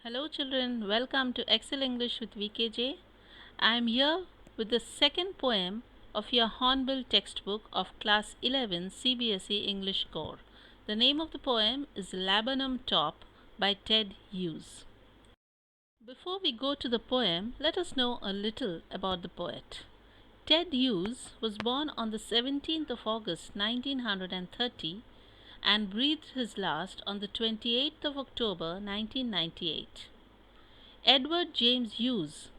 Hello children, welcome to Excel English with VKJ. I am here with the second poem of your Hornbill textbook of class 11 cbse English core. The name of the poem is Laburnum Top by Ted Hughes. Before we go to the poem, let us know a little about the poet. Ted Hughes was born on the 17th of August 1930 and breathed his last on the 28th of October 1998. Edward James Hughes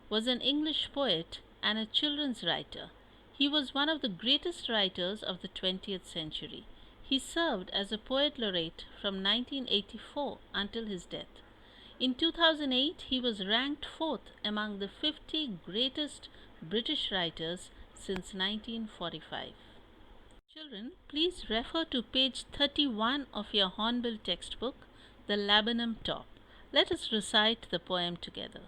was an English poet and a children's writer. He was one of the greatest writers of the 20th century. He served as a poet laureate from 1984 until his death. In 2008, he was ranked fourth among the 50 greatest British writers since 1945. Children, please refer to page 31 of your Hornbill textbook, The Laburnum Top. Let us recite the poem together.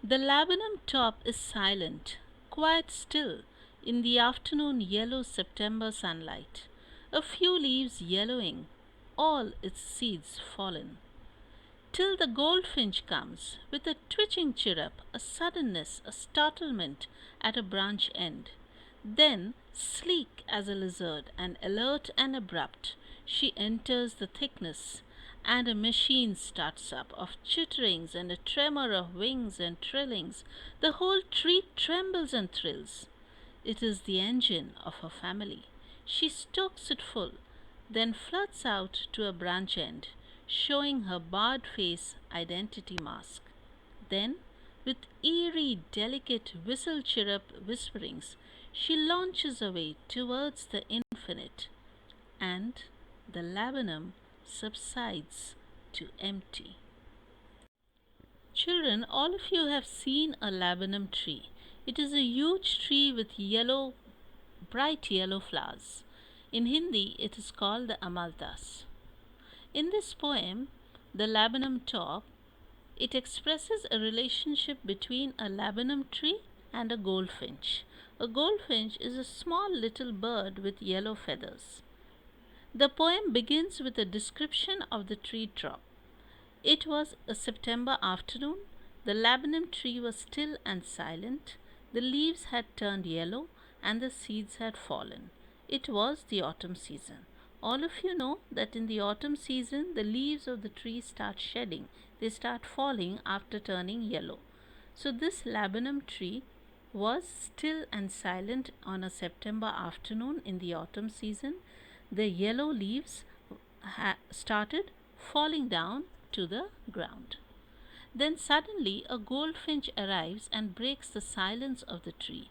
The laburnum top is silent, quite still in the afternoon yellow September sunlight. A few leaves yellowing, all its seeds fallen. Till the goldfinch comes, with a twitching chirrup, a suddenness, a startlement at a branch end. Then, sleek as a lizard and alert and abrupt, she enters the thickness, and a machine starts up of chitterings and a tremor of wings and trillings. The whole tree trembles and thrills. It is the engine of her family. She stokes it full, then flirts out to a branch end, showing her barred face identity mask. Then, with eerie, delicate whistle chirrup whisperings, she launches away towards the infinite, and the laburnum subsides to empty. Children, all of you have seen a laburnum tree. It is a huge tree with bright yellow flowers. In Hindi, it is called the amalthas. In this poem, The Laburnum Top, it expresses a relationship between a laburnum tree and a goldfinch. A goldfinch is a small little bird with yellow feathers. The poem begins with a description of the tree top. It was a September afternoon. The laburnum tree was still and silent. The leaves had turned yellow and the seeds had fallen. It was the autumn season. All of you know that in the autumn season, the leaves of the tree start shedding. They start falling after turning yellow. So, this laburnum tree was still and silent on a September afternoon in the autumn season. The yellow leaves started falling down to the ground. Then suddenly a goldfinch arrives and breaks the silence of the tree.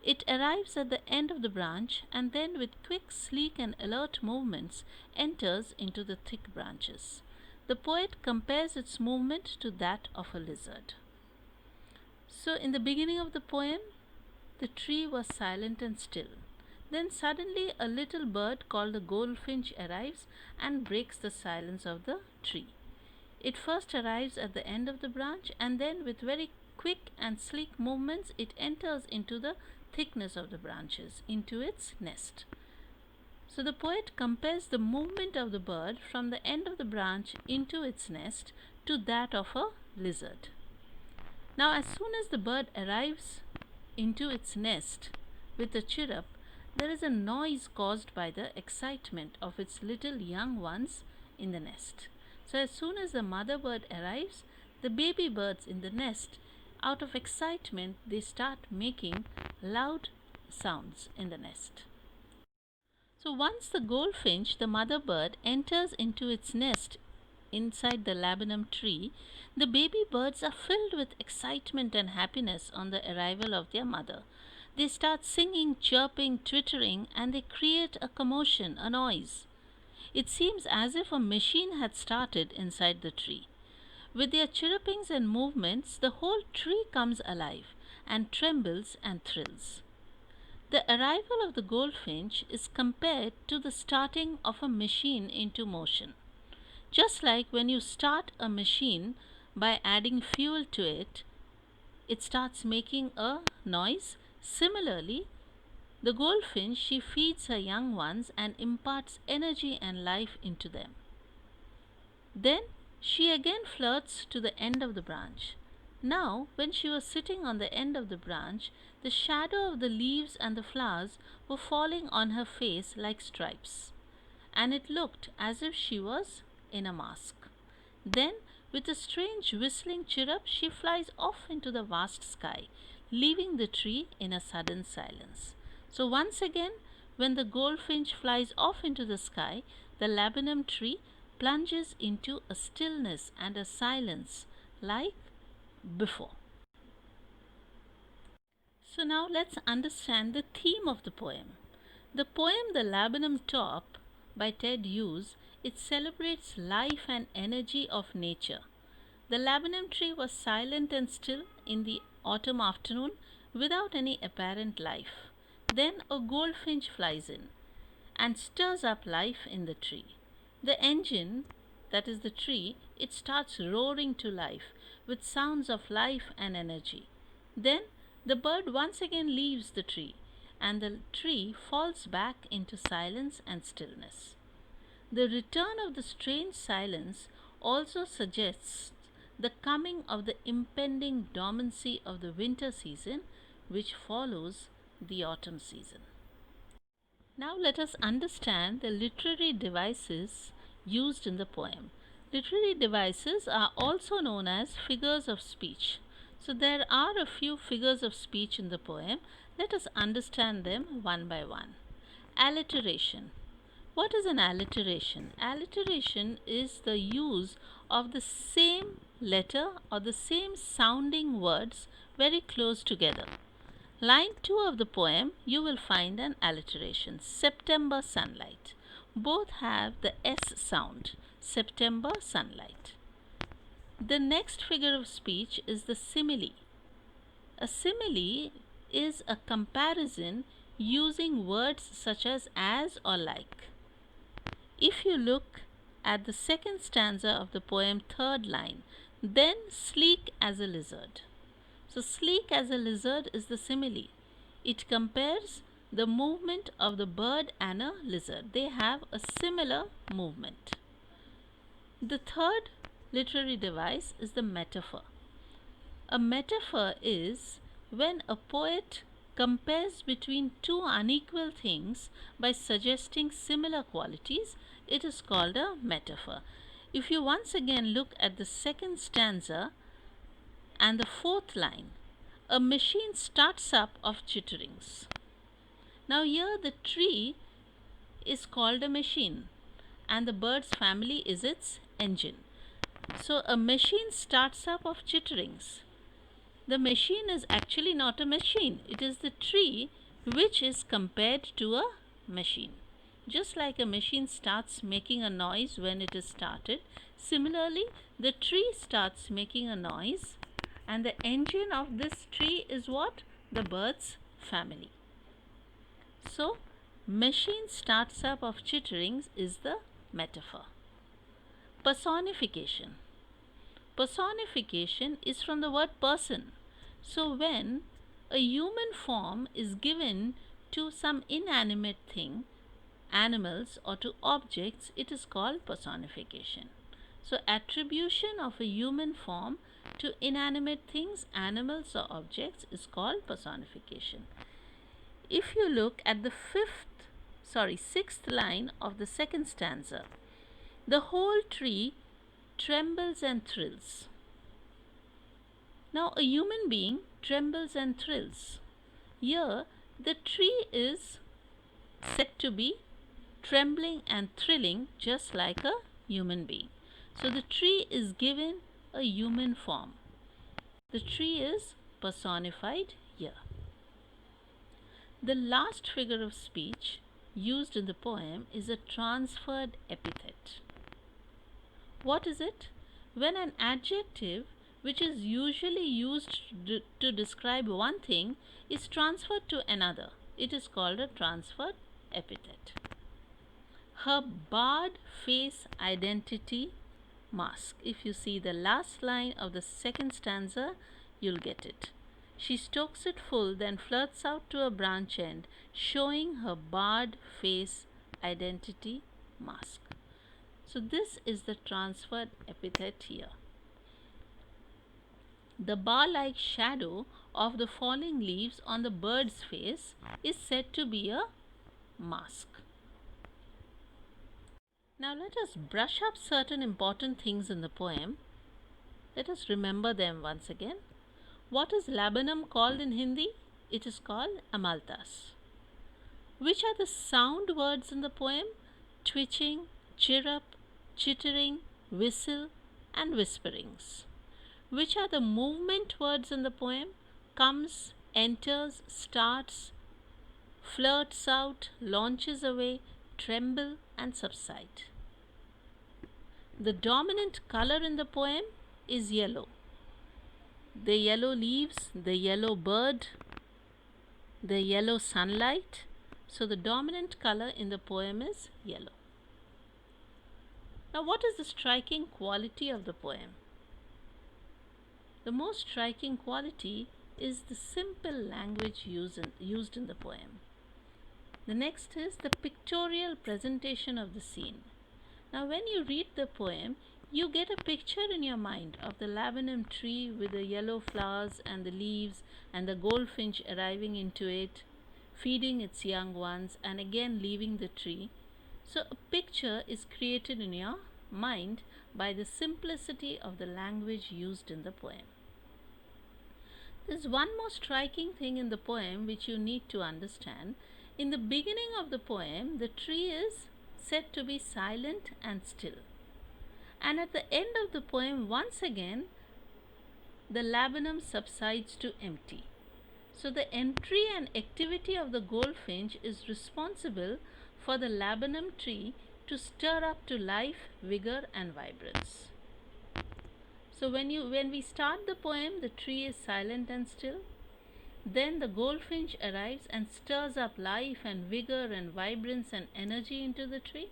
It arrives at the end of the branch and then, with quick, sleek, and alert movements, enters into the thick branches. The poet compares its movement to that of a lizard. So, in the beginning of the poem, the tree was silent and still. Then suddenly a little bird called the goldfinch arrives and breaks the silence of the tree. It first arrives at the end of the branch and then, with very quick and sleek movements, it enters into the thickness of the branches, into its nest. So the poet compares the movement of the bird from the end of the branch into its nest to that of a lizard. Now, as soon as the bird arrives into its nest with a chirrup, there is a noise caused by the excitement of its little young ones in the nest. So, as soon as the mother bird arrives, the baby birds in the nest, out of excitement, they start making loud sounds in the nest. So, once the goldfinch, the mother bird, enters into its nest inside the laburnum tree, the baby birds are filled with excitement and happiness on the arrival of their mother. They start singing, chirping, twittering, and they create a commotion, a noise. It seems as if a machine had started inside the tree. With their chirrupings and movements, the whole tree comes alive and trembles and thrills. The arrival of the goldfinch is compared to the starting of a machine into motion. Just like when you start a machine by adding fuel to it, it starts making a noise. Similarly, the goldfinch, she feeds her young ones and imparts energy and life into them. Then She again flirts to the end of the branch. Now, when she was sitting on the end of the branch, the shadow of the leaves and the flowers were falling on her face like stripes, and it looked as if she was in a mask. Then, with a strange whistling chirrup, she flies off into the vast sky, leaving the tree in a sudden silence. So, once again, when the goldfinch flies off into the sky, the laburnum tree plunges into a stillness and a silence like before. So, now let's understand the theme of the poem. The poem The Laburnum Top by Ted Hughes, it celebrates life and energy of nature. The laburnum tree was silent and still in the autumn afternoon without any apparent life. Then a goldfinch flies in and stirs up life in the tree. The engine, that is the tree, it starts roaring to life with sounds of life and energy. Then the bird once again leaves the tree and the tree falls back into silence and stillness. The return of the strange silence also suggests the coming of the impending dormancy of the winter season which follows the autumn season. Now let us understand the literary devices used in the poem. Literary devices are also known as figures of speech. So there are a few figures of speech in the poem. Let us understand them one by one. Alliteration. What is an alliteration? Alliteration is the use of the same letter or the same sounding words very close together. Line 2 of the poem, you will find an alliteration. September sunlight. Both have the S sound. September sunlight. The next figure of speech is the simile. A simile is a comparison using words such as or like. If you look at the second stanza of the poem, third line, then sleek as a lizard. So, sleek as a lizard is the simile. It compares the movement of the bird and a lizard. They have a similar movement. The third literary device is the metaphor. A metaphor is when a poet compares between two unequal things by suggesting similar qualities. It is called a metaphor. If you once again look at the second stanza and the fourth line, a machine starts up of chitterings. Now, here the tree is called a machine and the bird's family is its engine. So, a machine starts up of chitterings. The machine is actually not a machine, it is the tree which is compared to a machine. Just like a machine starts making a noise when it is started, similarly, the tree starts making a noise, and the engine of this tree is what? The bird's family. So, machine starts up of chitterings is the metaphor. Personification. Personification is from the word person. So, when a human form is given to some inanimate thing, animals, or to objects, it is called personification. So, attribution of a human form to inanimate things, animals, or objects is called personification. If you look at the sixth line of the second stanza, the whole tree trembles and thrills. Now, a human being trembles and thrills. Here, the tree is said to be trembling and thrilling just like a human being. So, the tree is given a human form. The tree is personified here. The last figure of speech used in the poem is a transferred epithet. What is it? When an adjective which is usually used to describe one thing is transferred to another, it is called a transferred epithet. Her barred face identity mask. If you see the last line of the second stanza, you'll get it. She stokes it full, then flirts out to a branch end, showing her barred face identity mask. So this is the transferred epithet here. The bar-like shadow of the falling leaves on the bird's face is said to be a mask. Now let us brush up certain important things in the poem. Let us remember them once again. What is laburnum called in Hindi? It is called amaltas. Which are the sound words in the poem? Twitching, chirrup, chittering, whistle, and whisperings. Which are the movement words in the poem? Comes, enters, starts, flirts out, launches away, tremble, and subside. The dominant color in the poem is yellow. The yellow leaves, the yellow bird, the yellow sunlight. So the dominant color in the poem is yellow. Now, what is the striking quality of the poem? The most striking quality is the simple language used in the poem. The next is the pictorial presentation of the scene. Now, when you read the poem, you get a picture in your mind of the laburnum tree with the yellow flowers and the leaves and the goldfinch arriving into it, feeding its young ones and again leaving the tree. So a picture is created in your mind by the simplicity of the language used in the poem. There's one more striking thing in the poem which you need to understand. In the beginning of the poem, the tree is said to be silent and still. And at the end of the poem, once again, the laburnum subsides to empty. So the entry and activity of the goldfinch is responsible for the laburnum tree to stir up to life, vigor, and vibrance. So when we start the poem, the tree is silent and still. Then the goldfinch arrives and stirs up life and vigor and vibrance and energy into the tree.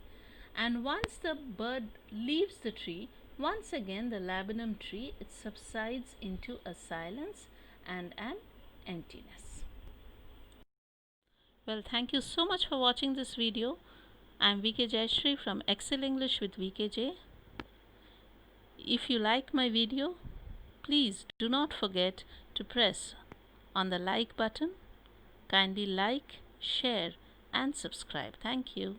And once the bird leaves the tree, once again the laburnum tree, it subsides into a silence and an emptiness. Well, thank you so much for watching this video. I am VK Jayashree from Excel English with VKJ. If you like my video, please do not forget to press on the like button. Kindly like, share and subscribe. Thank you.